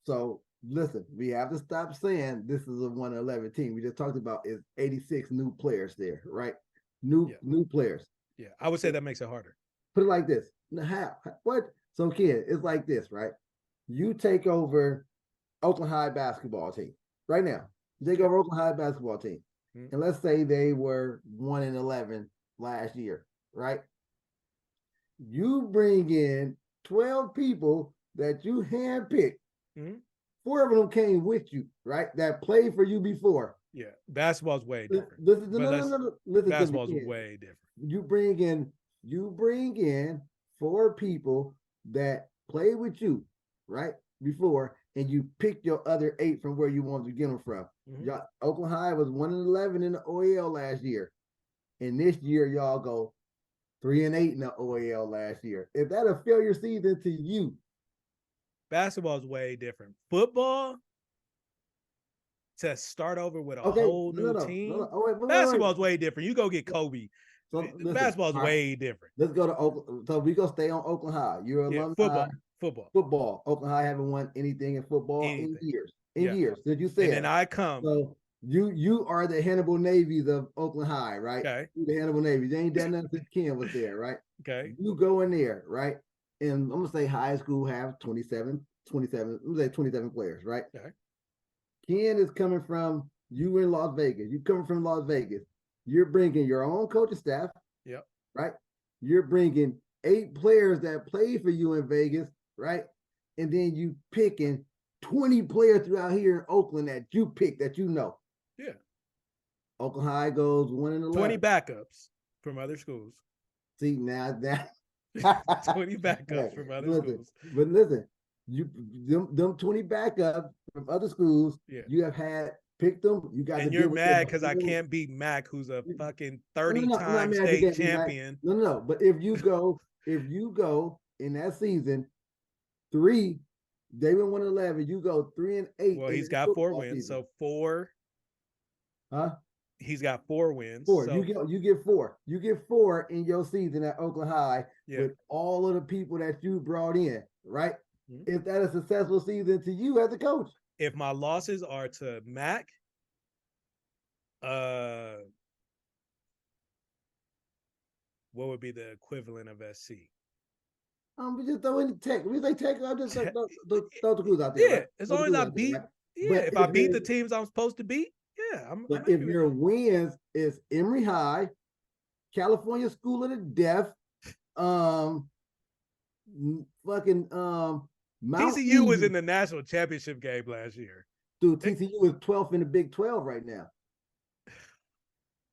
So listen, we have to stop saying this is a 1-11 team. We just talked about is 86 new players there, right? New players. Yeah, I would say that makes it harder. Put it like this. What? So kid, it's like this, right? You take over Oakland High basketball team right now. You take over Oakland High basketball team. Mm-hmm. And let's say they were 1-11 last year, right? You bring in 12 people that you handpicked. Mm-hmm. 4 of them came with you, right? That played for you before. Yeah, basketball's way different. Listen, basketball's way different. You bring in 4 people that played with you, right? Before, and you pick your other 8 from where you wanted to get them from. Mm-hmm. Oakland High was 1-11 in the OEL last year. And this year, y'all go 3-8 in the OEL last year. Is that a failure season to you? Basketball is way different. Football, to start over with a whole new team. Basketball is way different. You go get Kobe. So basketball is way different. Let's go to Oakland. So we gonna stay on Oakland High. You're alumni. Football. Oakland High haven't won anything in football in years. Years. Did you say? And then I come. So you are the Hannibal Navies of Oakland High, right? Okay. You're the Hannibal Navies. They ain't done nothing since Ken was there, right? Okay. You go in there, right? And I'm gonna say high school have 27 players, right? Okay. Ken is coming from you in Las Vegas. You coming from Las Vegas. You're bringing your own coaching staff. Yep. Right. You're bringing 8 players that played for you in Vegas, right? And then you picking 20 players throughout here in Oakland that you pick that you know. Yeah. Oakland High goes 1-11. 20 backups from other schools. See now that 20 backups from other schools. But listen, them 20 backups from other schools. Yeah. You have had picked them. You got. And you're mad because I can't beat Mac, who's a fucking 30-time state champion. No. But if you go in that season, 3, they went 1-11. You go 3-8. Well, he's got 4 wins, so 4. Huh? He's got 4 wins. 4. So. You get 4. You get 4 in your season at Oakland High with all of the people that you brought in, right? Mhm. Is that a successful season to you as a coach? If my losses are to Mac, what would be the equivalent of SC? We just throw in tech. We say tech. I just throw the clues out there, Yeah, right? as Throw the long as clues I out there, beat. right? Yeah, But if I if beat your the teams I'm supposed to beat, yeah, I'm but happy if with your that. wins is Emory High, California School of the Deaf, fucking Mount TCU was in Eden, the national championship game last year. dude. They- TCU is 12th in the Big 12 right now.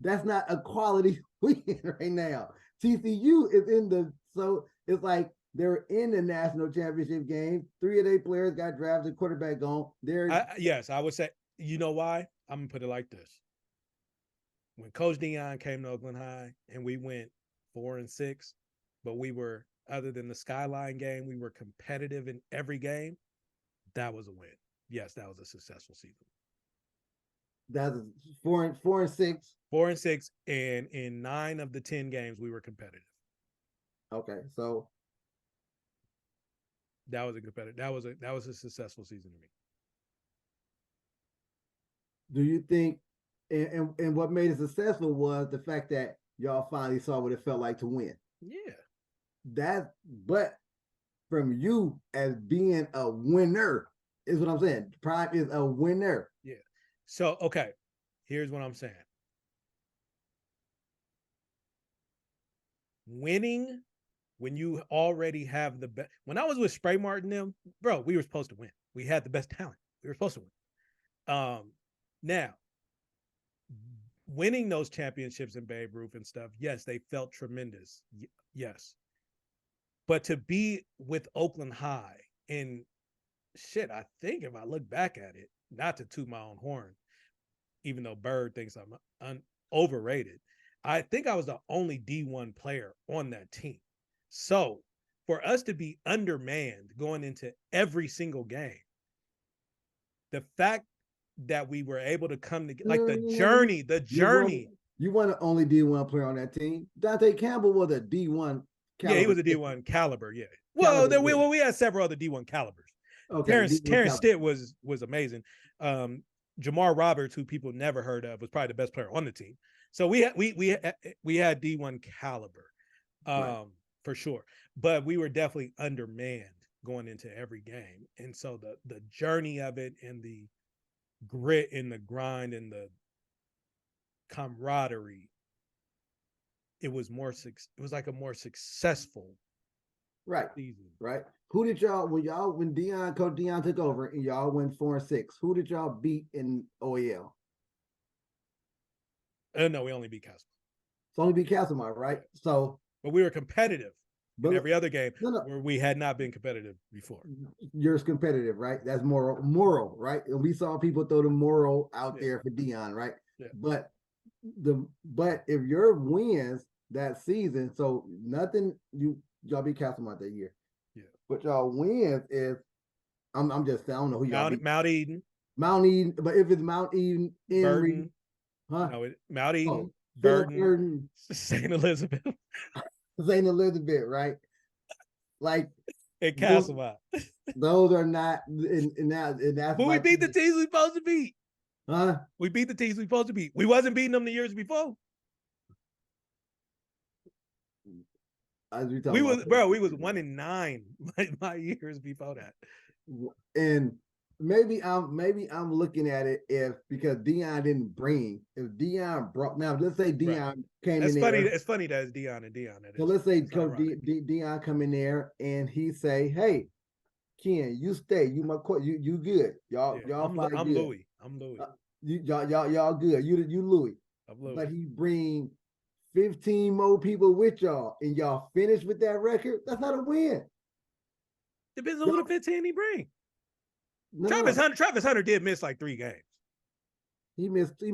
That's not a quality win right now. TCU is in the so it's like they're in the national championship game. 3 of their players got drafted, quarterback gone. Yes, I would say. You know why? I'm gonna put it like this: when Coach Deion came to Oakland High and we went 4-6, but we were, other than the Skyline game, we were competitive in every game. That was a win. Yes, that was a successful season. That's 4-6. 4-6, and in 9 of the 10 games we were competitive. Okay, so That was a competitive. That was a successful season to me. do you think and what made it successful was the fact that y'all finally saw what it felt like to win. Yeah. But from you as being a winner is what I'm saying. Prime is a winner. Yeah. So, okay, here's what I'm saying. Winning when you already have the best. When I was with Spray Martin, them, bro, we were supposed to win. We had the best talent. We were supposed to win. Now, winning those championships in Babe Ruth and stuff, yes, they felt tremendous. Yes. But to be with Oakland High, and shit, I think if I look back at it, not to toot my own horn, even though Bird thinks I'm overrated, I think I was the only D1 player on that team. So for us to be undermanned going into every single game, the fact that we were able to come together, like the journey. You weren't the only D1 player on that team. Dante Campbell was a D1 caliber. Yeah, he was a D1 caliber. Yeah. Well, we had several other D1 calibers. Okay, Terrence Stitt was amazing. Jamar Roberts, who people never heard of, was probably the best player on the team. So we had D1 caliber, for sure. But we were definitely undermanned going into every game, and so the journey of it, and the grit, and the grind, and the camaraderie, it was like a more successful season. Right. Who did y'all when Coach Deion took over and y'all went 4-6? Who did y'all beat in OEL? No, we only beat Castlemont. It's only beat Castlemont, right? So, but we were competitive in every other game where we had not been competitive before. You're competitive, right? That's moral, right? And we saw people throw the moral out there for Deion, right? Yeah. But if your wins that season, so nothing y'all beat Castlemont that year. Yeah. But y'all wins is I don't know who y'all beat. Mount Eden. But if it's Mount Eden, Burton, huh? No, Mount Eden, Burton, St. Elizabeth. St. Elizabeth, right? Like and Castlemont. Those are not and that's but we beat the teams we supposed to beat. Huh? We beat the teams we supposed to beat. We wasn't beating them the years before. We was 1-9 my years before that. And maybe I'm looking at it because Deion didn't bring. If Deion brought, now let's say Deion came in there. It's funny that it's Deion and Deion. So let's say Coach Deion come in there and he say, "Hey, Ken, you stay. You my coach. You good. Y'all I'm good. Louis. I'm Louis. Y'all good. You Louis. I'm Louis. But he bring 15 more people with y'all, and y'all finish with that record. That's not a win. Depends on who the 15 he bring. Travis Hunter did miss like 3 games. He missed 2.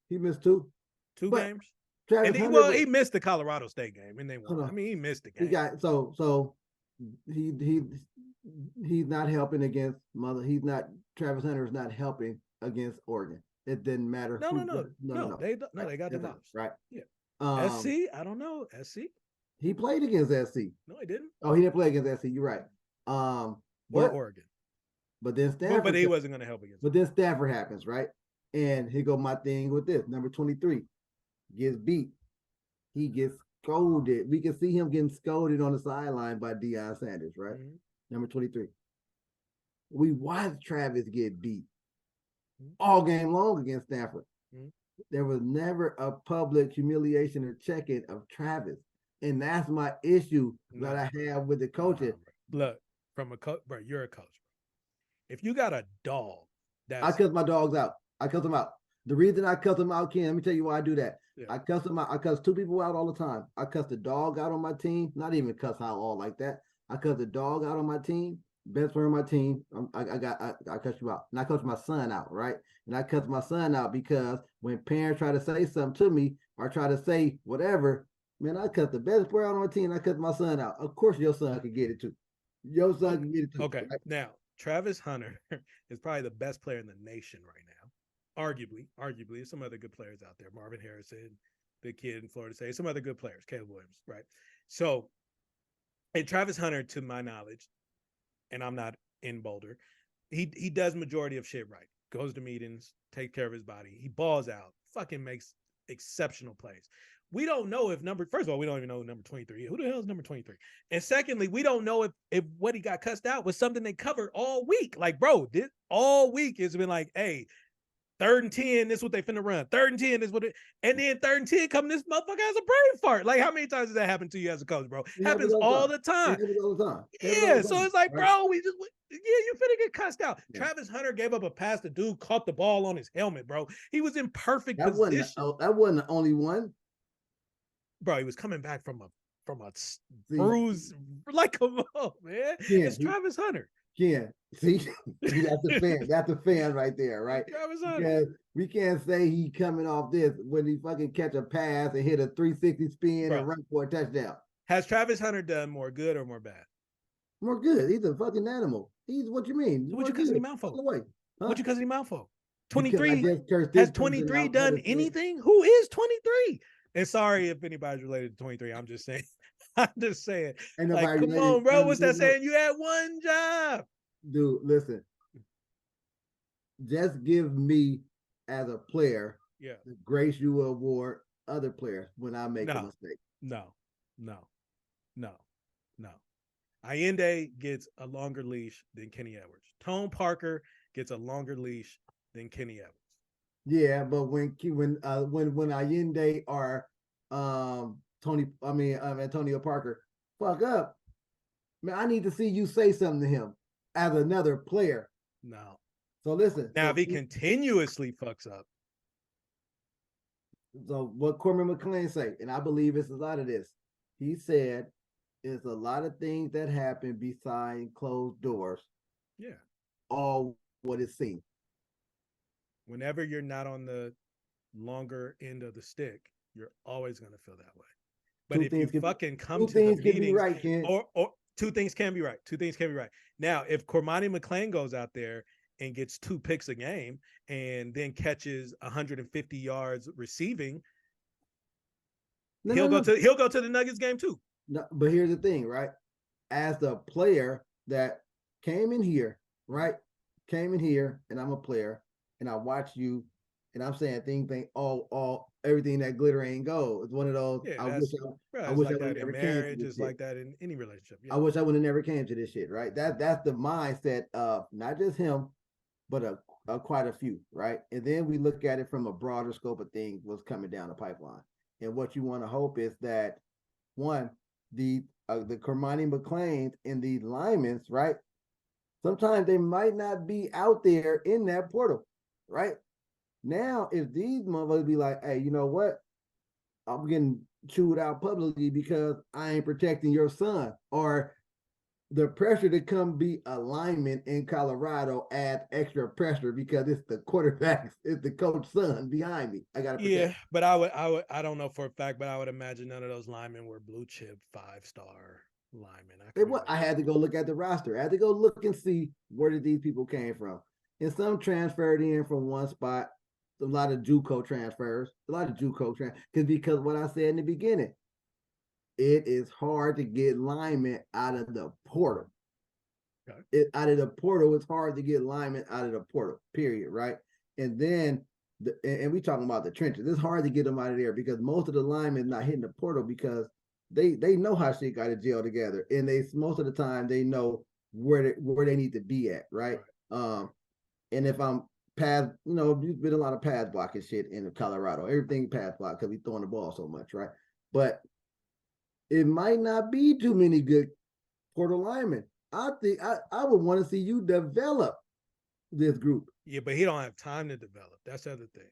He missed 2. 2 games. He missed the Colorado State game and they won. I mean, he missed the game. He got so he's not helping against Travis Hunter is not helping against Oregon. It didn't matter. No. They got the right. Yeah. SC, I don't know. SC. He played against SC. No, he didn't. Oh, he didn't play against SC. You're right. Um, or but Oregon. but then Stanford, But he wasn't going to help against. but then Stanford happens, right? And here go my thing with this. Number 23 gets beat. He gets scolded. We can see him getting scolded on the sideline by Deion Sanders, right? Mhm. Number 23. We watched Travis get beat Mhm. all game long against Stanford. Mhm. There was never a public humiliation or check-in of Travis. And that's my issue that I have with the coaching. Look, from a coach, bro, you're a coach. If you got a dog I that's cuss my dogs out. I cuss them out. The reason I cuss them out, Ken, let me tell you why I do that. Yeah. I cuss them out. I cuss two people out all the time. I cuss the dog out on my team. Not even cuss out all like that. I cuss the dog out on my team. Best player on my team. I cuss you out. And I cuss my son out, right? And I cuss my son out because when parents try to say something to me or try to say whatever, man, I cuss the best player out on my team. I cuss my son out. Of course, your son can get it too. Your son can get it too. okay. Right? Now, Travis Hunter is probably the best player in the nation right now. Arguably, there's some other good players out there. Marvin Harrison, the kid in Florida State, some other good players, Caleb Williams, right? So, and Travis Hunter, to my knowledge, and I'm not in Boulder, he does majority of shit right. Goes to meetings, takes care of his body. He balls out, fucking makes exceptional plays. We don't know if first of all, we don't even know number 23. Who the hell is number 23? And secondly, we don't know if what he got cussed out was something they covered all week. Like, bro, this all week it's been like, hey, 3rd and 10, this is what they finna run. 3rd and 10 is what it, and then 3rd and 10 come, this motherfucker has a brain fart. Like, how many times does that happen to you as a coach, bro? It Happens all the time. It happens all the time. Yeah, so it's like, right? bro, you finna get cussed out. Yeah. Travis Hunter gave up a pass. The dude caught the ball on his helmet, bro. He was in perfect That position. that wasn't the only one. Bro, he was coming back from a bruise. Like, come on, man. Yeah, It's Travis Hunter. Yeah, see, that's a fan. That's a fan right there, right? Travis Hunter. Because we can't say he coming off this when he fucking catch a pass and hit a 360 spin Bro. and run for a touchdown. Has Travis Hunter done more good or more bad? More good. He's a fucking animal. He's what you mean? So what you cussing him out for? Huh? What you cussing him out for? Because I 23 just cursed has this person 23 out done for the- anything? Who is 23? And sorry if anybody's related to 23. I'm just saying. I'm just saying. Ain't Like, nobody come related. on, bro. What's that saying? You had one job. Dude, listen. Just give me as a player Yeah. the grace you award other players when I make a No. mistake. No. Allende gets a longer leash than Kenny Edwards. Tone Parker gets a longer leash than Kenny Edwards. Yeah, but when Allende or Antonio Parker fuck up, man, I need to see you say something to him as another player. No. So listen. Now, so, if he continuously fucks up. So what Cormac McClain say, and I believe it's a lot of this. He said it's a lot of things that happen behind closed doors. Yeah. All what is seen. Whenever you're not on the longer end of the stick, you're always going to feel that way. But if you fucking come to the meetings, right, Ken. or two things can be right. Two things can be right. Now, if Cormani McClain goes out there and gets 2 picks a game and then catches 150 yards receiving, he'll go to the Nuggets game too. No, but here's the thing, right? As a player that came in here, right? Came in here, and I'm a player, and I watch you, and I'm saying things ain't all everything that glitter ain't gold. It's one of those. Yeah, I wish I I like would that never in came to marriage. this It's shit. like that in any relationship. Yeah. I wish I would have never came to this shit, right? That's the mindset of not just him, but quite a few, right? And then we look at it from a broader scope of things, what's coming down the pipeline. And what you want to hope is that one, the Cormani McClains and the linemen, right? Sometimes they might not be out there in that portal, right? Now, if these motherfuckers be like, hey, you know what? I'm getting chewed out publicly because I ain't protecting your son, or the pressure to come be a lineman in Colorado adds extra pressure because it's the quarterback, it's the coach's son behind me. I gotta protect. Yeah, but I don't know for a fact, but I would imagine none of those linemen were blue chip 5-star linemen. I had to go look at the roster. I had to go look and see where did these people came from. And some transferred in from one spot. A lot of JUCO transfers. Because what I said in the beginning, it is hard to get linemen out of the portal. Out of the portal, it's hard to get linemen out of the portal, period, right? And then, and we talking about the trenches. It's hard to get them out of there because most of the linemen not hitting the portal because they know how shit got to gel together, and most of the time they know where they need to be at, right? And if I'm pass, there's been a lot of pass blocking shit in Colorado. Everything pass block because we throwing the ball so much, right? But it might not be too many good portal linemen. I think I would want to see you develop this group. Yeah, but he don't have time to develop. That's the other thing.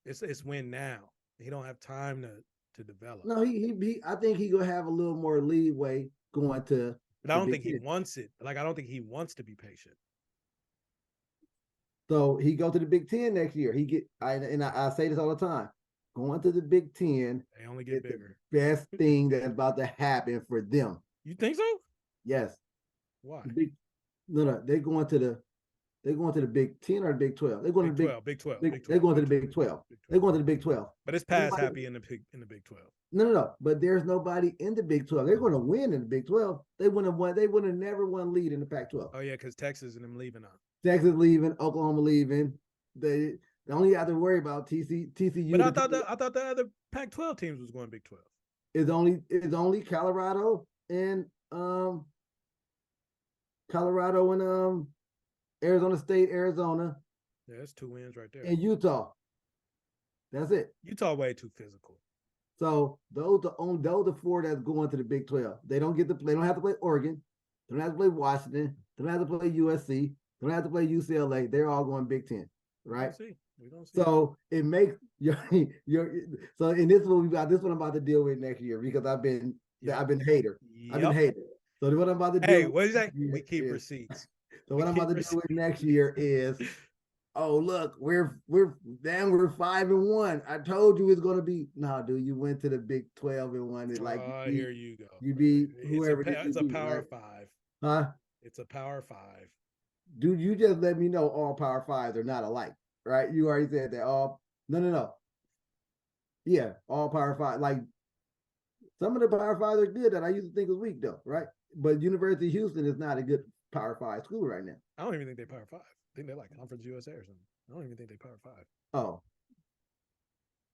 It's win now. He don't have time to develop. No, he I think he gonna have a little more leeway going to. But I don't think he wants it. Like, I don't think he wants to be patient. So he go to the Big Ten next year. I say this all the time. Going to the Big Ten, they only get bigger. The best thing that's about to happen for them. You think so? Yes. Why? No, they're going to the Big 10 or the Big 12. They're going to the Big 12. They're going to the Big 12. They're going to the Big 12. But it's pass happy in the Big 12. No. But there's nobody in the Big 12. They're going to win in the Big 12. They would have never won lead in the Pac-12. Oh yeah, because Texas and them leaving on. Texas leaving, Oklahoma leaving. They only have to worry about TCU. But I thought the other Pac-12 teams was going Big 12. It's only Colorado and Arizona State, Arizona. Yeah, that's 2 wins right there. And Utah. That's it. Utah way too physical. So those are 4 that's going to the Big 12. They don't have to play Oregon. They don't have to play Washington. They don't have to play USC. They don't have to play UCLA. They're all going Big 10, right? We don't see. So it makes your so and this is what we got. This is what I'm about to deal with next year because I've been hater. Yep. I've been hater. So what I'm about to do. Hey, what is that? We keep receipts. So what I'm about to do with next year is, oh look, we're 5-1. I told you it's gonna be dude. You went to the Big 12 and won it. Like here you go. You beat whoever. It's a Power 5. Huh? It's a Power 5. Dude, you just let me know all Power 5s are not alike, right? You already said that. No. Yeah, all Power 5. Like some of the Power 5s are good that I used to think was weak though, right? But University of Houston is not a good Power 5 school right now. I don't even think they're Power 5. I think they're like Conference USA or something. I don't even think they're Power 5. Oh.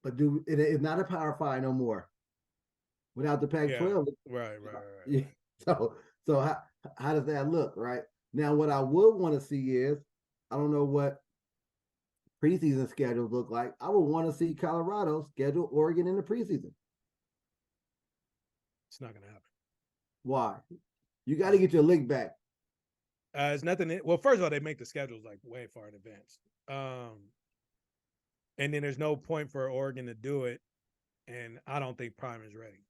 But dude, it's not a Power 5 no more. Without the Pac-12. Yeah, right. Yeah. So how does that look, right? Now, what I would want to see is, I don't know what preseason schedules look like. I would want to see Colorado schedule Oregon in the preseason. It's not going to happen. Why? You got to get your lick back. It's nothing. Well, first of all, they make the schedules like way far in advance. And then there's no point for Oregon to do it. And I don't think Prime is ready.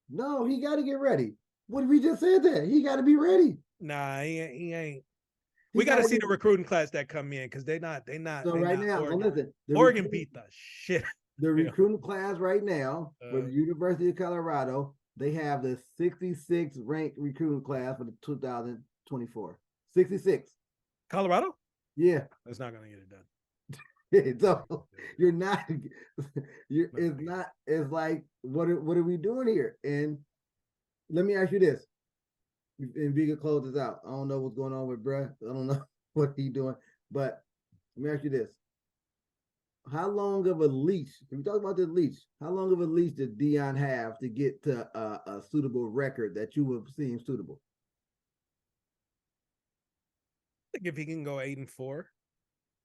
No, he got to get ready. What we just said that he got to be ready. Nah, he ain't. We got to see the recruiting class that come in because they not. So right now, listen, Oregon beat the shit. The recruiting class right now for the University of Colorado, they have the 66th ranked recruiting class for the 2024. 66. Colorado? Yeah, that's not gonna get it done. So you're not. It's not. It's like what are we doing here? And let me ask you this. And we can close this out. I don't know what's going on with bruh. I don't know what he's doing. But let me ask you this. How long of a leash, if we talk about this leash, how long of a leash did Deion have to get to a suitable record that you would seem suitable? I think if he can go 8-4,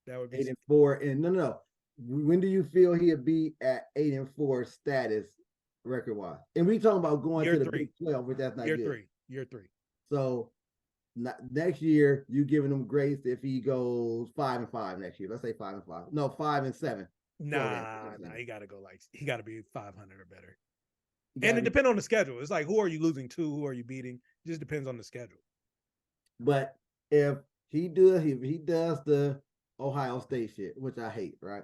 that would be 8-4. And no. When do you feel he'll be at 8-4 status record wise? And we talking about going to the Big 12, but that's not good. Year three. So next year, you giving him grace if he goes 5-5 next year. Let's say 5-5. No, 5-7. Nah, he got to be 500 or better. And it depends on the schedule. It's like, who are you losing to? Who are you beating? It just depends on the schedule. But if he does the Ohio State shit, which I hate, right?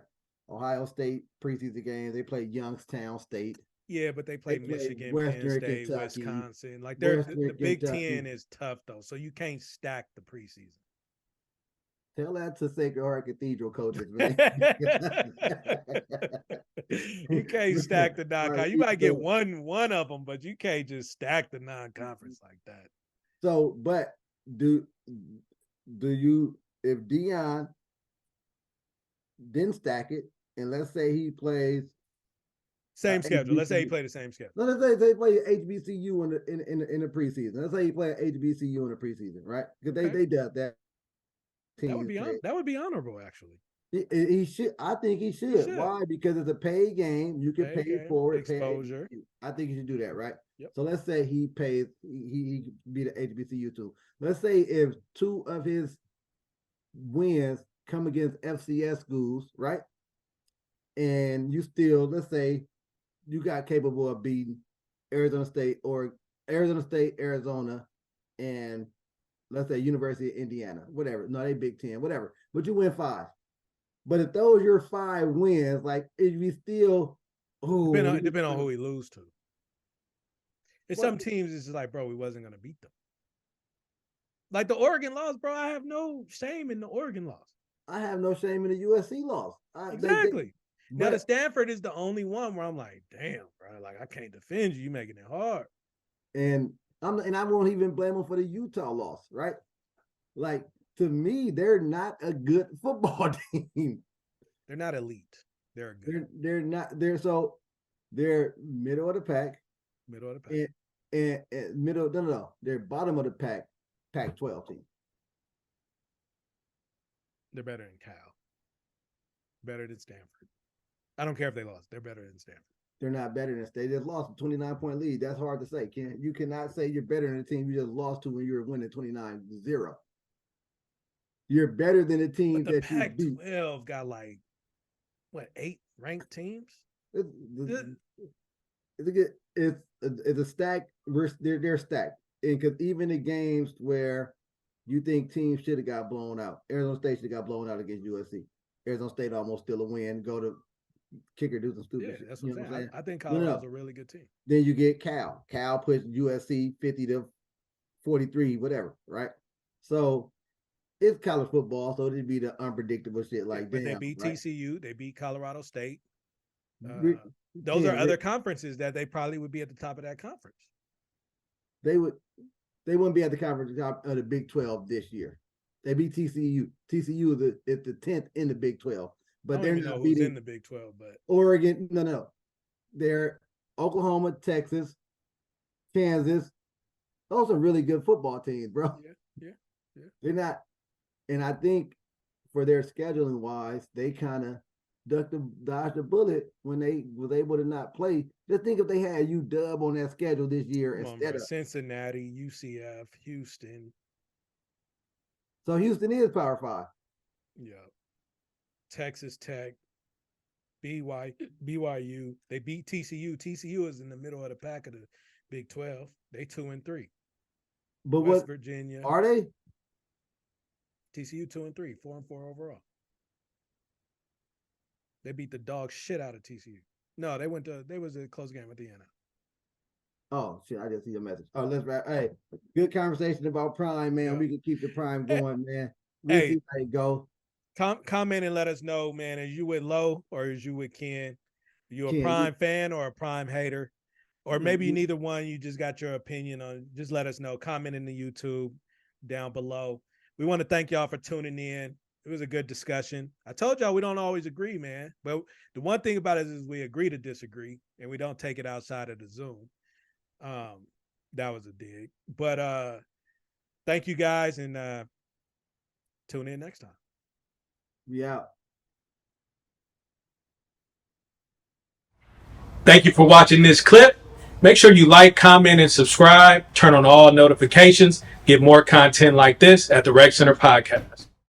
Ohio State preseason games, they play Youngstown State. Yeah, but they play Michigan, Penn State, Kentucky, Wisconsin. Like the Big Ten is tough though, so you can't stack the preseason. Tell that to Sacred Heart Cathedral coaches, man. You can't stack the non-conference. You might get one of them, but you can't just stack the non-conference like that. So, but do you, if Deion didn't stack it, and let's say he plays Same schedule. Let's say he HBCU. played the same schedule. Let's say they play HBCU in the preseason. Let's say he play HBCU in the preseason, right? Because they did that. That would be honorable, actually. He should. I think he should. Why? Because it's a paid game. You can pay for it. Exposure. I think you should do that, right? Yep. So let's say he pays. He beat the HBCU too. Let's say if 2 of his wins come against FCS schools, right? And you still, let's say, you got capable of beating Arizona State, Arizona, and let's say University of Indiana, whatever. No, they Big Ten, whatever. But you win 5. But if those your 5 wins, like if you still, depend on who he lose to. And some teams it's like, bro, we wasn't gonna beat them. Like the Oregon loss, bro. I have no shame in the Oregon loss. I have no shame in the USC loss. Exactly. Now the Stanford is the only one where I'm like, damn, bro, like I can't defend you. You making it hard. And I won't even blame them for the Utah loss, right? Like to me, they're not a good football team. They're not elite. They're good. They're not. They're middle of the pack. Middle of the pack. And middle. No. They're bottom of the pack. Pac-12 team. They're better than Cal. Better than Stanford. I don't care if they lost. They're better than Stanford. They're not better than State. They just lost a 29-point lead. That's hard to say. You cannot say you're better than the team you just lost to when you were winning 29-0. You're better than the team but the that you beat. Pac-12 got like what 8 ranked teams? It's a stack. They're stacked, and because even the games where you think teams should have got blown out, Arizona State should have got blown out against USC. Arizona State almost still a win. Go to kicker, do some stupid shit. That's what I'm saying. I think Colorado's a really good team. Then you get Cal. Cal puts USC 50-43, whatever, right? So it's college football, so it'd be the unpredictable shit like that. But they beat TCU, they beat Colorado State. Those are other conferences that they probably would be at the top of that conference. They wouldn't be at the conference top of the Big 12 this year. They beat TCU. TCU is the 10th in the Big 12. But they're not beating in the Big 12, but Oregon. No. They're Oklahoma, Texas, Kansas. Those are really good football teams, bro. Yeah. They're not, and I think for their scheduling wise, they kind of dodged the bullet when they was able to not play. Just think if they had UW on that schedule this year instead of Cincinnati, UCF, Houston. So Houston is Power 5. Yeah. Texas Tech, BYU. They beat TCU. TCU is in the middle of the pack of the Big 12. They 2-3. But West Virginia. Are they? TCU 2-3, 4-4 overall. They beat the dog shit out of TCU. No, they was a close game at the end. Oh shit! I just see your message. Oh, let's wrap. Hey, good conversation about Prime, man. Yeah. We can keep the Prime going, man. We'll see how it go. Comment and let us know, man. Is you with Low or is you with Ken? Are you a Prime fan or a Prime hater? Or maybe neither one. You just got your opinion on. Just let us know. Comment in the YouTube down below. We want to thank y'all for tuning in. It was a good discussion. I told y'all we don't always agree, man. But the one thing about it is we agree to disagree, and we don't take it outside of the Zoom. That was a dig. But thank you guys, and tune in next time. Yeah. Thank you for watching this clip. Make sure you like, comment, and subscribe. Turn on all notifications. Get more content like this at the Rec Center Podcast.